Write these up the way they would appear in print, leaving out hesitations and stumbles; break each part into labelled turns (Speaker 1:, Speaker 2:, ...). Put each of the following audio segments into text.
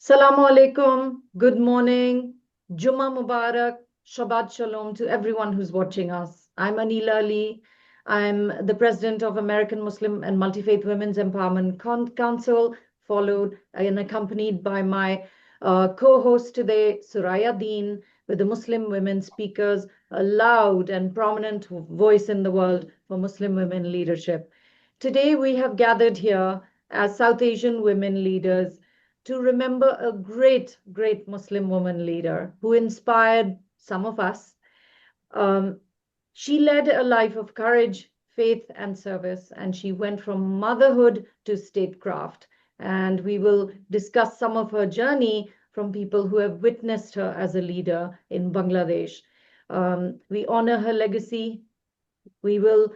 Speaker 1: Salamu alaikum, good morning, Juma Mubarak, Shabbat Shalom to everyone who's watching us. I'm Anila Ali. I'm the president of American Muslim and Multi-Faith Women's Empowerment Council, followed and accompanied by my co-host today, Suraya Deen, with the Muslim women speakers, a loud and prominent voice in the world for Muslim women leadership. Today we have gathered here as South Asian women leaders to remember a great, great Muslim woman leader who inspired some of us. She led a life of courage, faith, and service, and she went from motherhood to statecraft. And we will discuss some of her journey from people who have witnessed her as a leader in Bangladesh. We honor her legacy. We will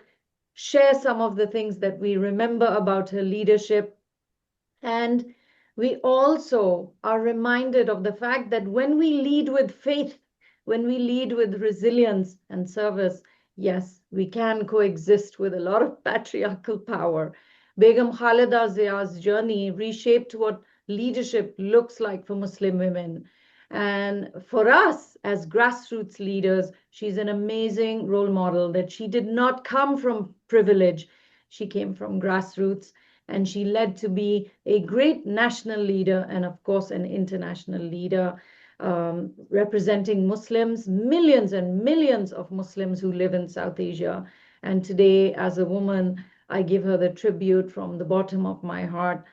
Speaker 1: share some of the things that we remember about her leadership. And we also are reminded of the fact that when we lead with faith, when we lead with resilience and service, yes, we can coexist with a lot of patriarchal power. Begum Khaleda Zia's journey reshaped what leadership looks like for Muslim women. And for us as grassroots leaders, she's an amazing role model that she did not come from privilege. She came from grassroots, and she led to be a great national leader and, of course, an international leader, representing Muslims, millions and millions of Muslims who live in South Asia. And today, as a woman, I give her the tribute from the bottom of my heart.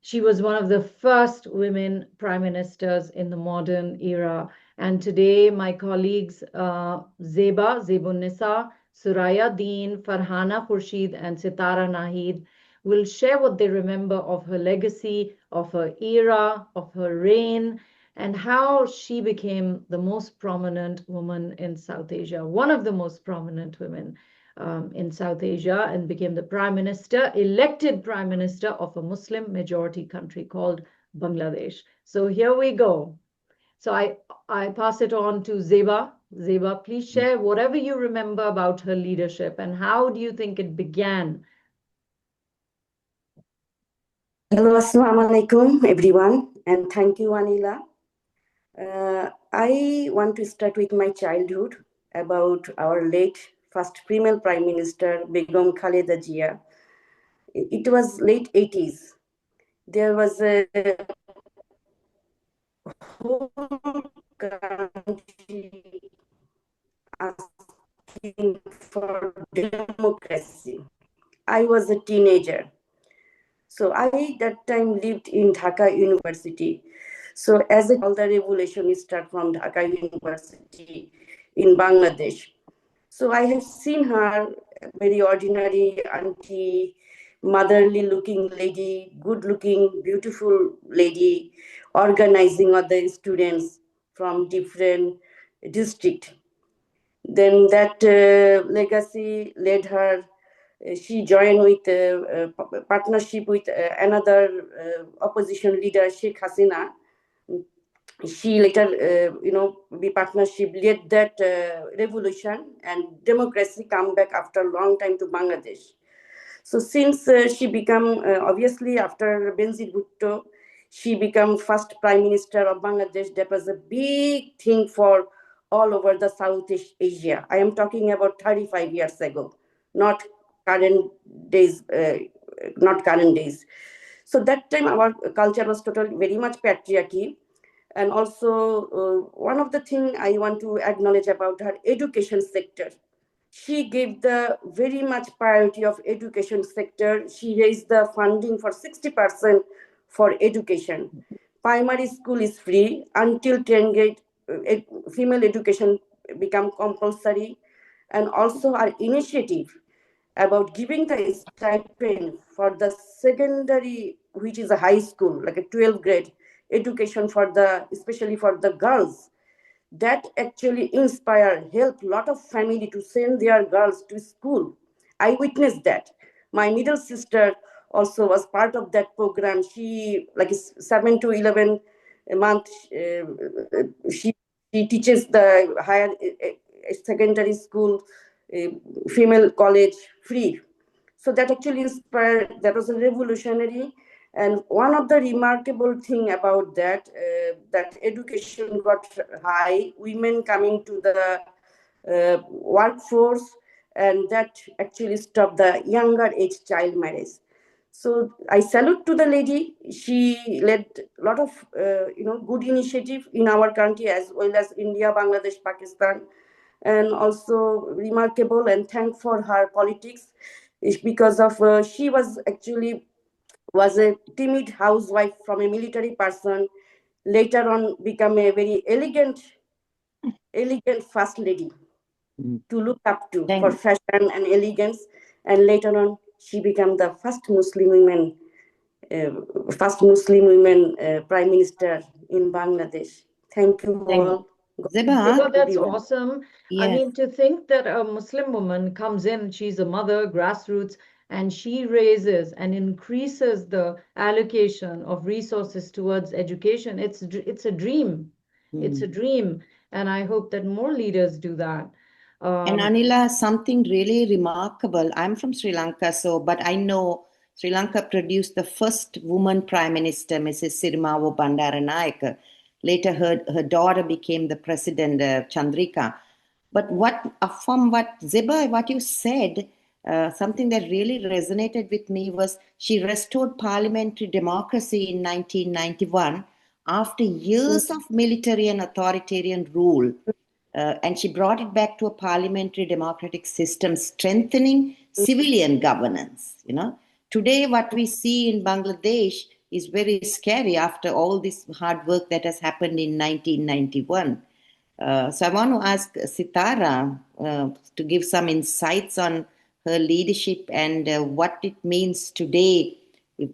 Speaker 1: She was one of the first women prime ministers in the modern era. And today, my colleagues, Zebun Nisa, Suraya Deen, Farhana Khurshid, and Sitara Nahid, will share what they remember of her legacy, of her era, of her reign, and how she became the most prominent woman in South Asia, one of the most prominent women in South Asia, and became the prime minister, elected prime minister of a Muslim majority country called Bangladesh. So here we go. So I pass it on to Zeba. Zeba, please share whatever you remember about her leadership and how do you think it began?
Speaker 2: Hello, assalamu alaikum, everyone, and thank you, Anila. I want to start with my childhood about our late first female Prime Minister, Begum Khaleda Jia. It was late 80s. There was a whole country asking for democracy. I was a teenager. So I, that time, lived in Dhaka University. So as all the revolution start from Dhaka University in Bangladesh. So I have seen her, very ordinary auntie, motherly looking lady, good looking, beautiful lady, organizing other students from different district. Then that legacy led her. She joined with partnership with another opposition leader, Sheikh Hasina. She later, be partnership led that revolution, and democracy come back after a long time to Bangladesh. So since she become, obviously after Benazir Bhutto, she became first prime minister of Bangladesh. That was a big thing for all over the Southeast Asia. I am talking about 35 years ago, not current days. So that time our culture was totally very much patriarchy. And also one of the things I want to acknowledge about her education sector. She gave the very much priority of education sector. She raised the funding for 60% for education. Primary school is free until 10th grade. Female education become compulsory. And also our initiative about giving the stipend for the secondary, which is a high school, like a 12th grade education for the, especially for the girls. That actually help a lot of family to send their girls to school. I witnessed that. My middle sister also was part of that program. She, like 7 to 11 a month, she teaches the higher secondary school, female college free. So that actually inspired, that was a revolutionary. And one of the remarkable thing about that, that education got high, women coming to the workforce, and that actually stopped the younger age child marriage. So I salute to the lady. She led a lot of good initiative in our country as well as India, Bangladesh, Pakistan, and also remarkable and thank for her politics is because of she was a timid housewife from a military person, later on become a very elegant first lady to look up to for fashion and elegance, and later on she became the first Muslim women prime minister in Bangladesh. Thank you all.
Speaker 3: Zeba,
Speaker 1: Well, that's
Speaker 2: Everyone.
Speaker 1: awesome. I
Speaker 3: yes.
Speaker 1: mean, to think that a Muslim woman comes in, she's a mother, grassroots, and she raises and increases the allocation of resources towards education. It's a dream. It's a dream. And I hope that more leaders do that.
Speaker 3: And Anila, something really remarkable. I'm from Sri Lanka, but I know Sri Lanka produced the first woman prime minister, Mrs. Sirimavo Bandaranaike. Later, her daughter became the president, Chandrika. But from what Ziba, what you said, something that really resonated with me was she restored parliamentary democracy in 1991 after years of military and authoritarian rule. And she brought it back to a parliamentary democratic system, strengthening civilian governance. Today what we see in Bangladesh is very scary after all this hard work that has happened in 1991. So I want to ask Sitara to give some insights on her leadership and what it means today.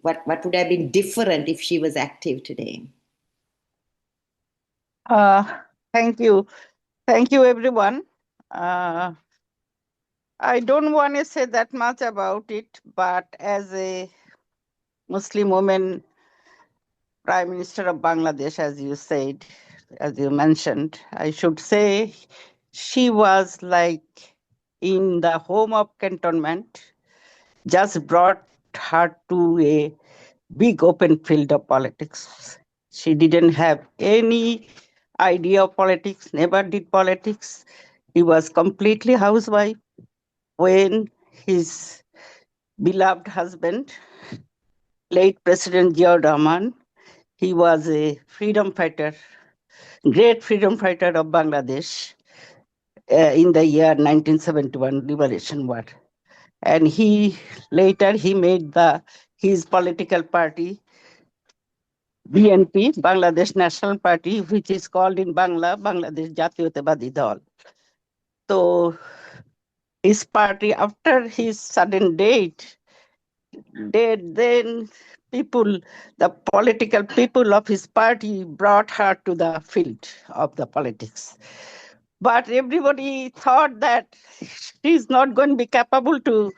Speaker 3: What would have been different if she was active today?
Speaker 4: Thank you. Thank you, everyone. I don't want to say that much about it, but as a Muslim woman, Prime Minister of Bangladesh, as you said, as you mentioned, I should say she was like in the home of cantonment, just brought her to a big open field of politics. She didn't have any idea of politics, never did politics. He was completely housewife. When his beloved husband, late President Ziaur Rahman, he was a freedom fighter, great freedom fighter of Bangladesh in the year 1971 Liberation War. And he made his political party, BNP, Bangladesh National Party, which is called in Bangladesh Jatiyotebadi Dal. So his party, after his sudden death, then the political people of his party brought her to the field of the politics. But everybody thought that she's not going to be capable to,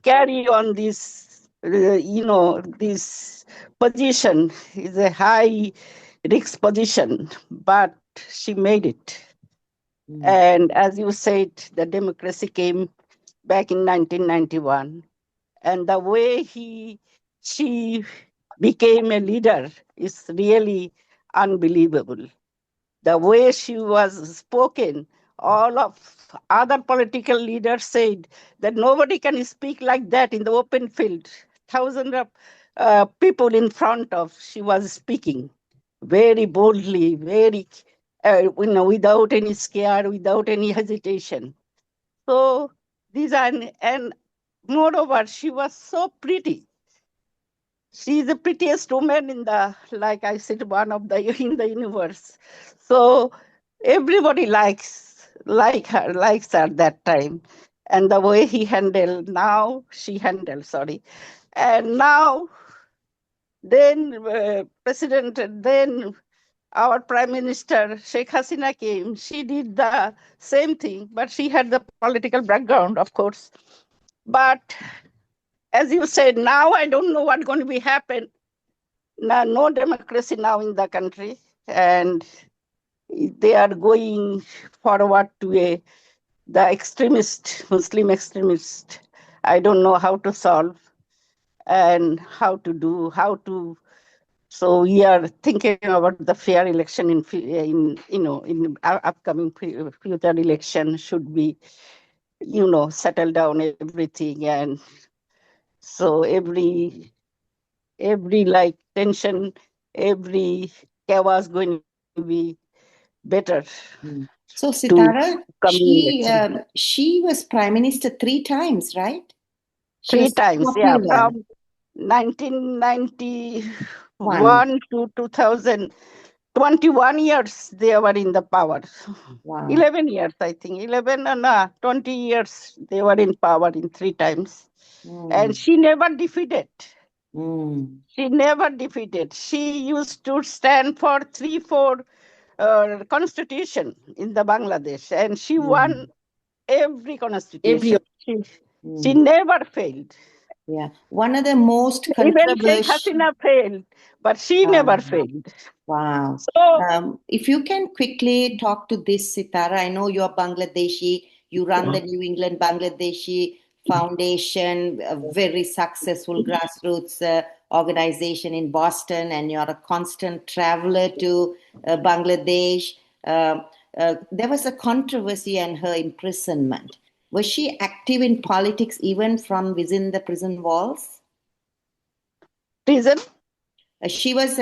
Speaker 4: carry on this, this position. Is a high risk position, but she made it. And as you said, the democracy came back in 1991. And the way she became a leader is really unbelievable. The way she was spoken, all of other political leaders said that nobody can speak like that in the open field. Thousands of people in front of, she was speaking very boldly, very, without any scare, without any hesitation. So these are, and moreover, she was so pretty. She is the prettiest woman in the, like I said, one of the in the universe. So everybody likes her that time. And the way she handled, and now then then our Prime Minister Sheikh Hasina came. She did the same thing, but she had the political background, of course. But as you said, now I don't know what's going to be happen. Now, no democracy now in the country, and they are going forward to the Muslim extremist I don't know how to solve and how to do, how to. So we are thinking about the fair election in upcoming future election should be, settle down everything. And so every like tension, every chaos going to be better
Speaker 3: Mm. So
Speaker 4: to
Speaker 3: Sitara,
Speaker 4: coming election.
Speaker 3: she was prime minister 3 times, right? She
Speaker 4: Three
Speaker 3: was
Speaker 4: times, yeah,
Speaker 3: popular.
Speaker 4: from 1991 to 2000. 21 years they were in the power.
Speaker 3: Wow.
Speaker 4: 11 years, I think. 11 and 20 years they were in power in 3 times. And
Speaker 3: Mm.
Speaker 4: she never defeated.
Speaker 3: Mm.
Speaker 4: She never defeated. She used to stand for 3, 4 constitution in the Bangladesh. And she won
Speaker 3: Mm.
Speaker 4: every constitution. She
Speaker 3: Mm.
Speaker 4: never failed.
Speaker 3: Yeah. One of the most
Speaker 4: Even Sheikh
Speaker 3: controversial.
Speaker 4: Hasina failed, but she never failed.
Speaker 3: Wow.
Speaker 4: So
Speaker 3: If you can quickly talk to this, Sitara, I know you're Bangladeshi, you run the New England Bangladeshi Foundation, a very successful grassroots organization in Boston, and you're a constant traveler to Bangladesh. There was a controversy and her imprisonment. Was she active in politics even from within the prison walls?
Speaker 4: reason.
Speaker 3: She was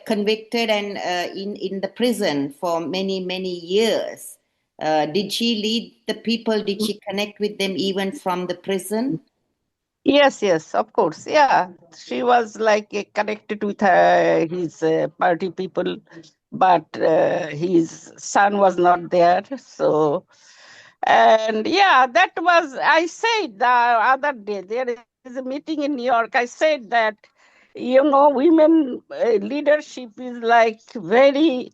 Speaker 3: convicted and in the prison for many years. Did she lead the people? Did she connect with them even from the prison?
Speaker 4: Yes, of course. Yeah, she was like connected with his party people, but his son was not there. So, and yeah, that was, I said the other day, there is a meeting in New York. I said that, women leadership is like very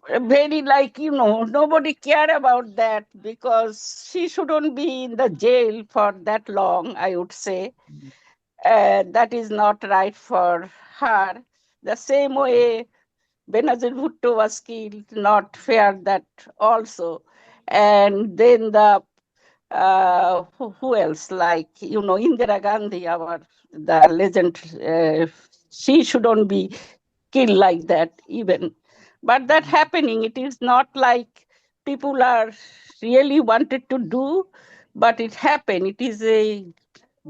Speaker 4: like, nobody care about that because she shouldn't be in the jail for that long, I would say. That is not right for her. The same way Benazir Bhutto was killed, not fair that also. And then who else? Like, Indira Gandhi, the legend, she shouldn't be killed like that even. But that happening, it is not like people are really wanted to do, but it happened. It is a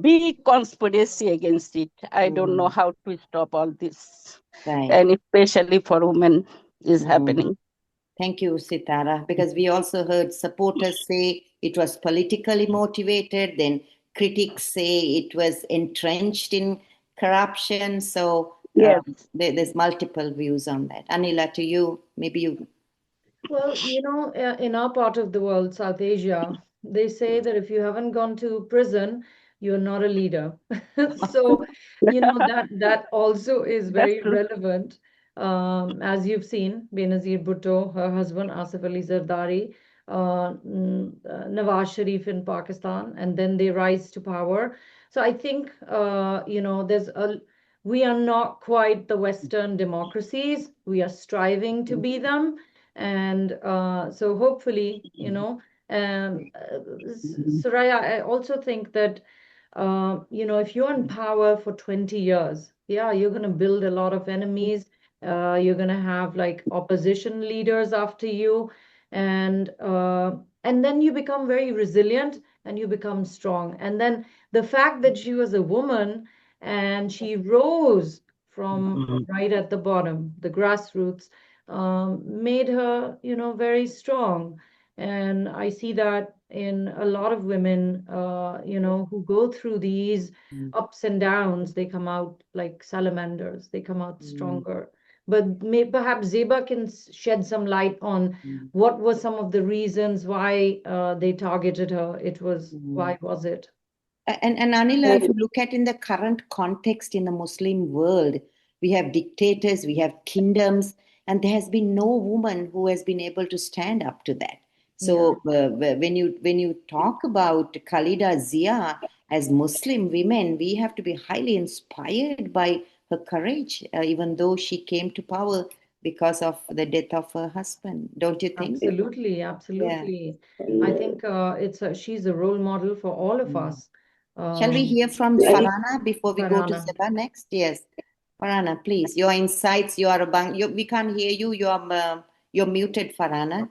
Speaker 4: big conspiracy against it. I don't know
Speaker 3: Mm,
Speaker 4: how to stop all this,
Speaker 3: right.
Speaker 4: and especially for women is
Speaker 3: Mm.
Speaker 4: happening.
Speaker 3: Thank you, Sitara, because we also heard supporters say it was politically motivated, then critics say it was entrenched in corruption. So
Speaker 4: Yes.
Speaker 3: there's multiple views on that. Anila, to you, maybe you.
Speaker 1: Well, in our part of the world, South Asia, they say that if you haven't gone to prison, you're not a leader. So, that also is
Speaker 4: That's
Speaker 1: very
Speaker 4: true.
Speaker 1: relevant. As you've seen, Benazir Bhutto, her husband Asif Ali Zardari, Nawaz Sharif in Pakistan, and then they rise to power. So I think, we are not quite the Western democracies. We are striving to be them, and so hopefully, Soraya, I also think that, if you're in power for 20 years, yeah, you're going to build a lot of enemies. You're going to have like opposition leaders after you, and then you become very resilient and you become strong. And then the fact that she was a woman and she rose from right at the bottom, the grassroots, made her, very strong. And I see that in a lot of women, who go through these ups and downs. They come out like salamanders, they come out stronger. But perhaps Zeba can shed some light on what were some of the reasons why they targeted her. Why was it?
Speaker 3: And Anila, if you look at in the current context in the Muslim world, we have dictators, we have kingdoms, and there has been no woman who has been able to stand up to that. So when you talk about Khaleda Zia as Muslim women, we have to be highly inspired by her courage, even though she came to power because of the death of her husband. Don't you think?
Speaker 1: Absolutely, absolutely. I think she's a role model for all of us.
Speaker 3: Shall we hear from
Speaker 2: I-
Speaker 3: Farhana before we go to
Speaker 1: Farhana.
Speaker 3: Zeba next? Yes. Farhana, please, your insights. You are we can't hear you. You're muted, Farhana.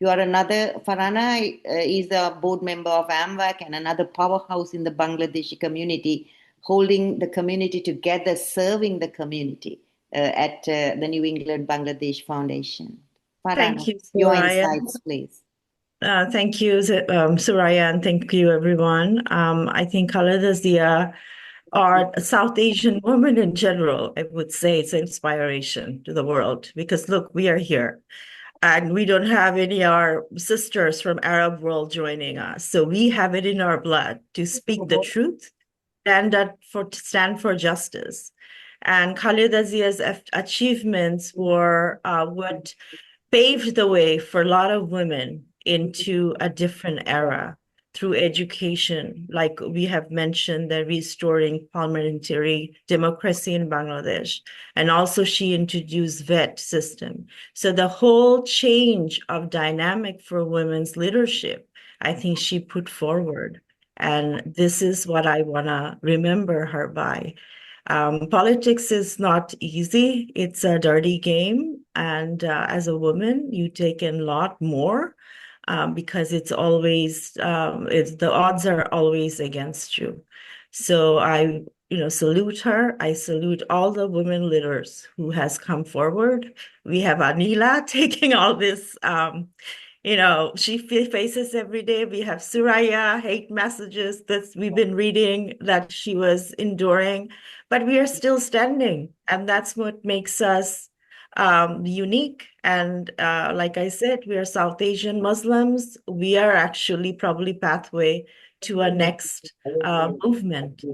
Speaker 3: You are another. Farhana is a board member of AMMWEC and another powerhouse in the Bangladeshi community, holding the community together, serving the community at the New England Bangladesh Foundation. Farhana,
Speaker 5: Thank you,
Speaker 3: your
Speaker 5: Soraya.
Speaker 3: insights, please.
Speaker 5: Thank you, Soraya, and thank you, everyone. I think Khaleda Zia, are South Asian women in general, I would say it's an inspiration to the world because look, we are here. And we don't have any of our sisters from Arab world joining us. So we have it in our blood to speak the truth, stand for justice. And Khaleda Zia's achievements were what paved the way for a lot of women into a different era through education, like we have mentioned, the restoring parliamentary democracy in Bangladesh. And also she introduced VET system. So the whole change of dynamic for women's leadership, I think she put forward. And this is what I want to remember her by. Politics is not easy. It's a dirty game. And as a woman, you take in a lot more because it's always, the odds are always against you. So I, salute her. I salute all the women leaders who has come forward. We have Anila taking all this, she faces every day. We have Suraya, hate messages that we've been reading that she was enduring, but we are still standing. And that's what makes us unique. And like I said, we are South Asian Muslims. We are actually probably pathway to a next movement.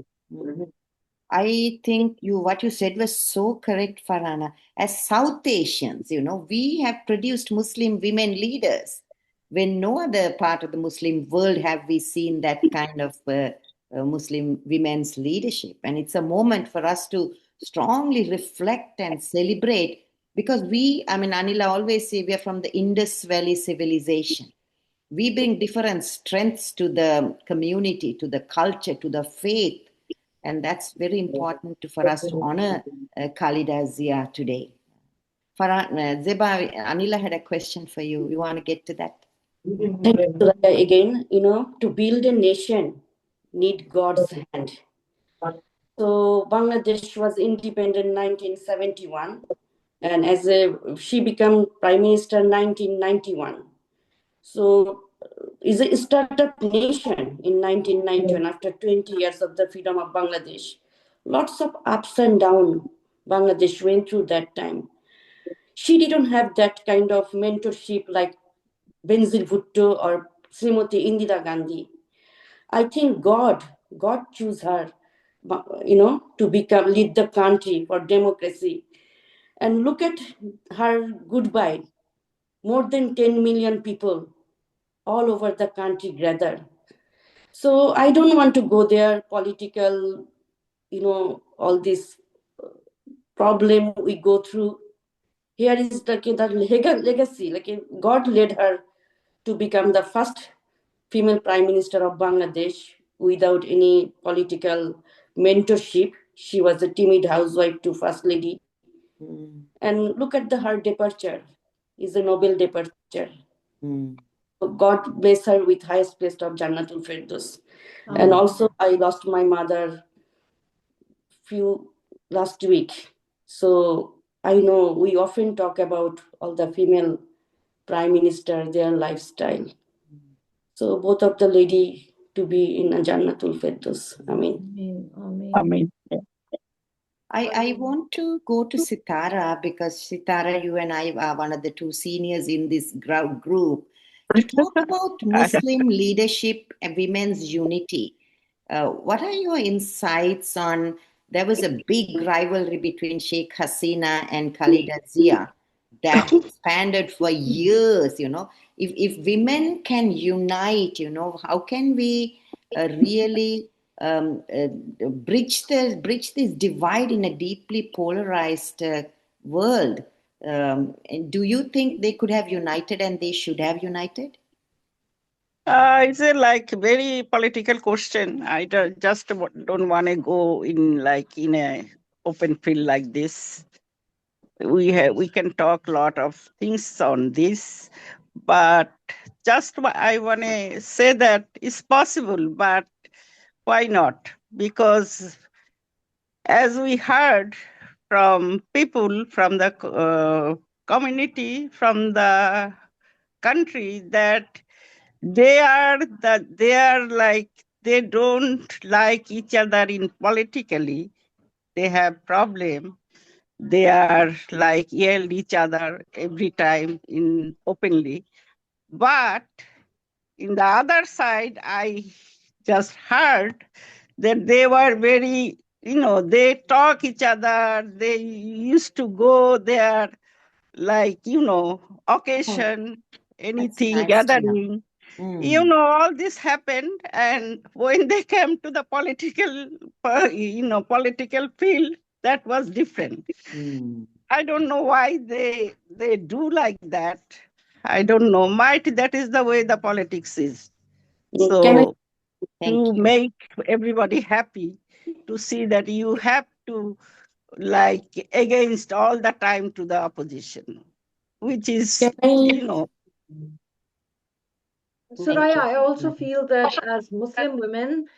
Speaker 3: I think what you said was so correct, Farhana. As South Asians, we have produced Muslim women leaders. When no other part of the Muslim world have we seen that kind of Muslim women's leadership. And it's a moment for us to strongly reflect and celebrate because Anila always say we are from the Indus Valley civilization. We bring different strengths to the community, to the culture, to the faith. And that's very important for us to honor Khaleda Zia today. Zeba, Anila had a question for you. You want to get to that?
Speaker 2: Thank you, Suraya. Again, to build a nation, need God's hand. So Bangladesh was independent in 1971, and she became prime minister in 1991. So is a startup nation in 1991 after 20 years of the freedom of Bangladesh. Lots of ups and downs Bangladesh went through that time. She didn't have that kind of mentorship like Benazir Bhutto or Srimati Indira Gandhi. I think God chose her, to lead the country for democracy. And look at her goodbye. More than 10 million people all over the country gather. So I don't want to go there, political, all this problem we go through. Here is the legacy. God led her to become the first female prime minister of Bangladesh without any political mentorship. She was a timid housewife to first lady. And look at her departure. Is a Nobel departure. God bless her with highest place of Jannatul Firdaus. And also I lost my mother last week. So I know we often talk about all the female prime minister, their lifestyle. So both of the lady to be in a Jannatul Firdaus. Amen.
Speaker 4: Amen.
Speaker 3: I want to go to Sitara because Sitara, you and I are one of the two seniors in this group to talk about Muslim leadership and women's unity. What are your insights on? There was a big rivalry between Sheikh Hasina and Khaleda Zia that expanded for years. If women can unite, how can we really bridge this divide in a deeply polarized world. And do you think they could have united and they should have united?
Speaker 4: It's a like very political question. I just don't want to go in like in a open field like this. We can talk a lot of things on this, but just I want to say that it's possible, but why not? Because as we heard from people from the community, from the country, that they are like they don't like each other in politically. They have problem. They are like yelled each other every time in openly. But in the other side, I just heard that they were very, they talk each other. They used to go there like, occasion,
Speaker 3: That's
Speaker 4: anything,
Speaker 3: nice to know.
Speaker 4: gathering. All this happened, and when they came to the political field, that was different. I don't know why they do like that. I don't know. Might that is the way the politics is.
Speaker 2: Can I?
Speaker 4: So
Speaker 3: Thank
Speaker 4: to
Speaker 3: you.
Speaker 4: make everybody happy, to see that you have to like against all the time to the opposition, which is,
Speaker 2: Can I?
Speaker 1: Soraya, I also
Speaker 3: Mhm.
Speaker 1: feel that as Muslim women,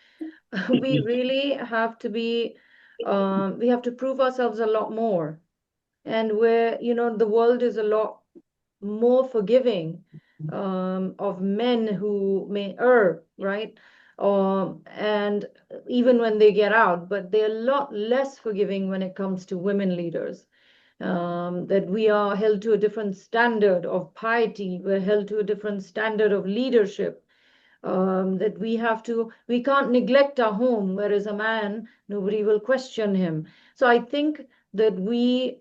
Speaker 1: we really have to be, we have to prove ourselves a lot more. And where, the world is a lot more forgiving of men who may err, right? And even when they get out, but they're a lot less forgiving when it comes to women leaders. That we are held to a different standard of piety, we're held to a different standard of leadership. That we can't neglect our home, whereas a man, nobody will question him. So I think that we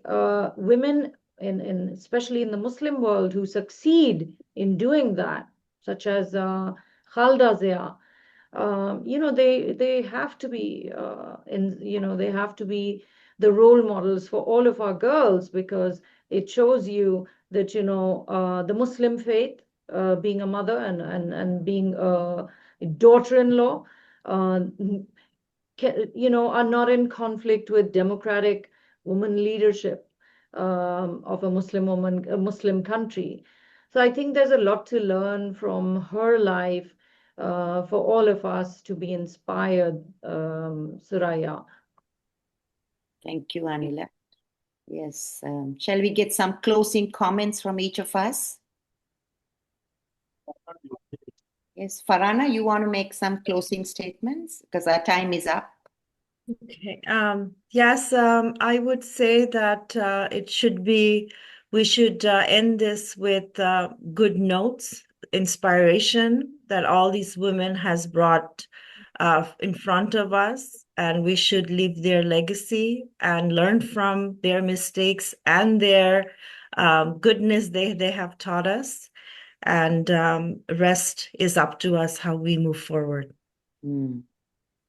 Speaker 1: women especially in the Muslim world who succeed in doing that, such as Khaleda Zia, they have to be they have to be the role models for all of our girls, because it shows you that the Muslim faith, being a mother and being a daughter-in-law, uh, are not in conflict with democratic woman leadership of a Muslim woman, a Muslim country. So I think there's a lot to learn from her life for all of us to be inspired, Suraya.
Speaker 3: Thank you, Anila. Yes. Shall we get some closing comments from each of us? Yes, Farhana, you want to make some closing statements because our time is up.
Speaker 5: Okay. Yes, I would say that we should end this with good notes, inspiration that all these women has brought in front of us, and we should leave their legacy and learn from their mistakes and their goodness they have taught us. And rest is up to us how we move forward.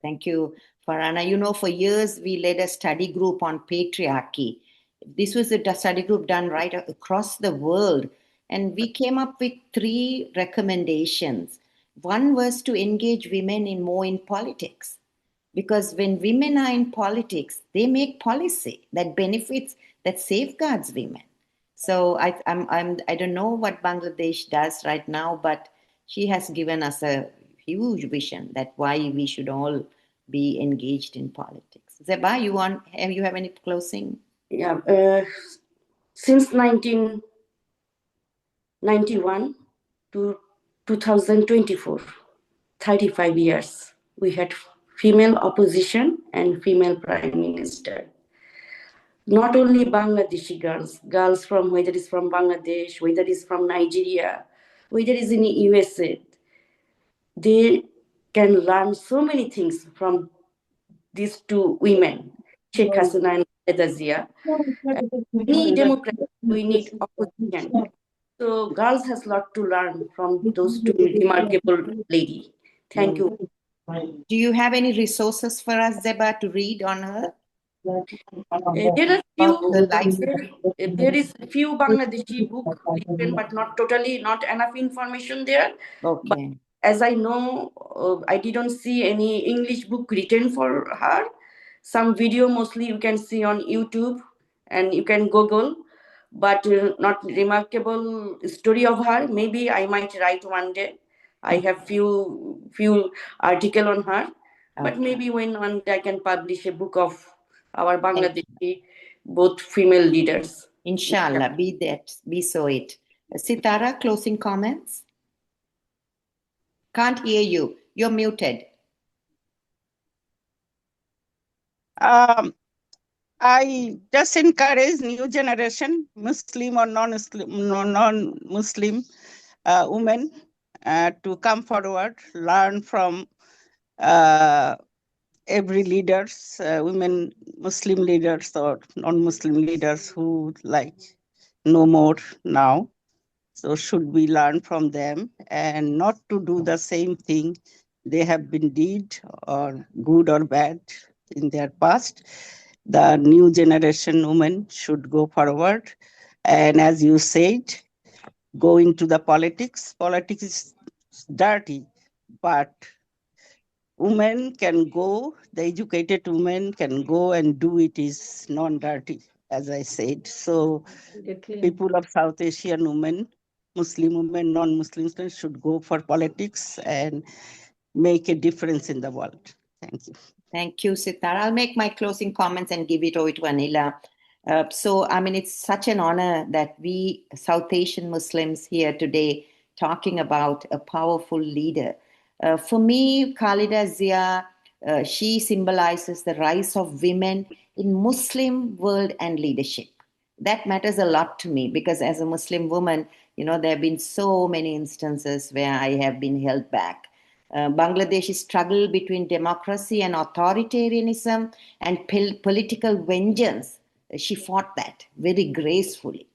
Speaker 3: Thank you, Farhana. For years we led a study group on patriarchy. This was a study group done right across the world. And we came up with 3 recommendations. One was to engage women more in politics. Because when women are in politics, they make policy that benefits, that safeguards women. So I don't know what Bangladesh does right now, but she has given us a huge vision that why we should all be engaged in politics. Zeba, you have any closing?
Speaker 2: Yeah. Since 1991 to 2024, 35 years, we had female opposition and female prime minister. Not only Bangladeshi girls from whether it's from Bangladesh, whether it's from Nigeria, whether it's in the USA, they can learn so many things from these 2 women, Sheikh Hasina and Khaleda Zia. Any democracy, we need opposition. So girls has a lot to learn from those 2 remarkable ladies. Thank you.
Speaker 3: Do you have any resources for us, Zeba, to read on her?
Speaker 2: There are few,
Speaker 3: The
Speaker 2: there is few Bangladeshi book written, but not totally, not enough information there. But
Speaker 3: Okay.
Speaker 2: as I know, I didn't see any English book written for her. Some video mostly you can see on YouTube and you can Google, but not remarkable story of her. Maybe I might write one day. I have few article on her, but
Speaker 3: Okay.
Speaker 2: maybe when one day I can publish a book of our
Speaker 3: Thank you.
Speaker 2: Bangladeshi, both female leaders.
Speaker 3: Inshallah, be so it. Sitara, closing comments? Can't hear you. You're muted.
Speaker 4: I just encourage new generation, Muslim or non-Muslim women to come forward, learn from every leaders, women, Muslim leaders or non-Muslim leaders who like know more now. So should we learn from them and not to do the same thing they have been did or good or bad in their past. The new generation women should go forward. And as you said, go into the politics. Politics is dirty, but women can go, the educated women can go and do it is non-dirty, as I said. So people of South Asian women, Muslim women, non-Muslims should go for politics and make a difference in the world. Thank you.
Speaker 3: Thank you, Sitara. I'll make my closing comments and give it over to Anila. It's such an honor that we South Asian Muslims here today talking about a powerful leader. For me, Khaleda Zia, she symbolizes the rise of women in Muslim world and leadership. That matters a lot to me because as a Muslim woman, there have been so many instances where I have been held back. Bangladesh's struggle between democracy and authoritarianism and political vengeance, she fought that very gracefully.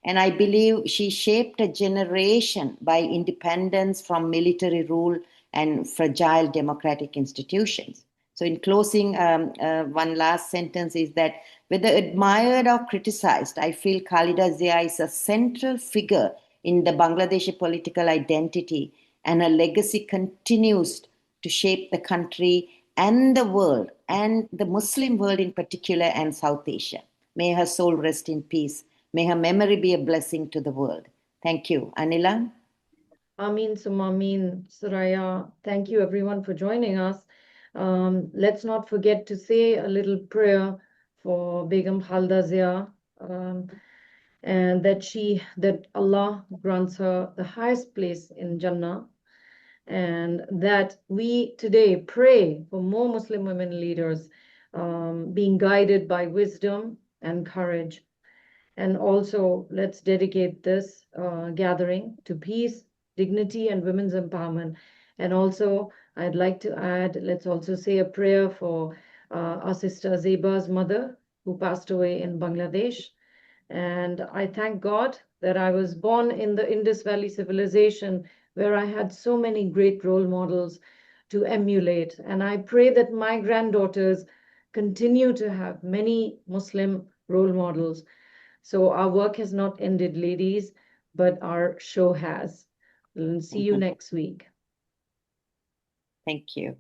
Speaker 3: And I believe she shaped a generation by independence from military rule and fragile democratic institutions. So, in closing, one last sentence is that whether admired or criticized, I feel Khaleda Zia is a central figure in the Bangladeshi political identity, and her legacy continues to shape the country and the world, and the Muslim world in particular, and South Asia. May her soul rest in peace. May her memory be a blessing to the world. Thank you. Anila?
Speaker 1: Ameen summa ameen, Soraya. Thank you everyone for joining us. Let's not forget to say a little prayer for Begum Khaleda Zia, and that Allah grants her the highest place in Jannah, and that we today pray for more Muslim women leaders being guided by wisdom and courage. And also, let's dedicate this gathering to peace, dignity, and women's empowerment. And also, I'd like to add, let's also say a prayer for our sister Zeba's mother, who passed away in Bangladesh. And I thank God that I was born in the Indus Valley civilization, where I had so many great role models to emulate. And I pray that my granddaughters continue to have many Muslim role models. So our work has not ended, ladies, but our show has. We'll see you next week.
Speaker 3: Thank you.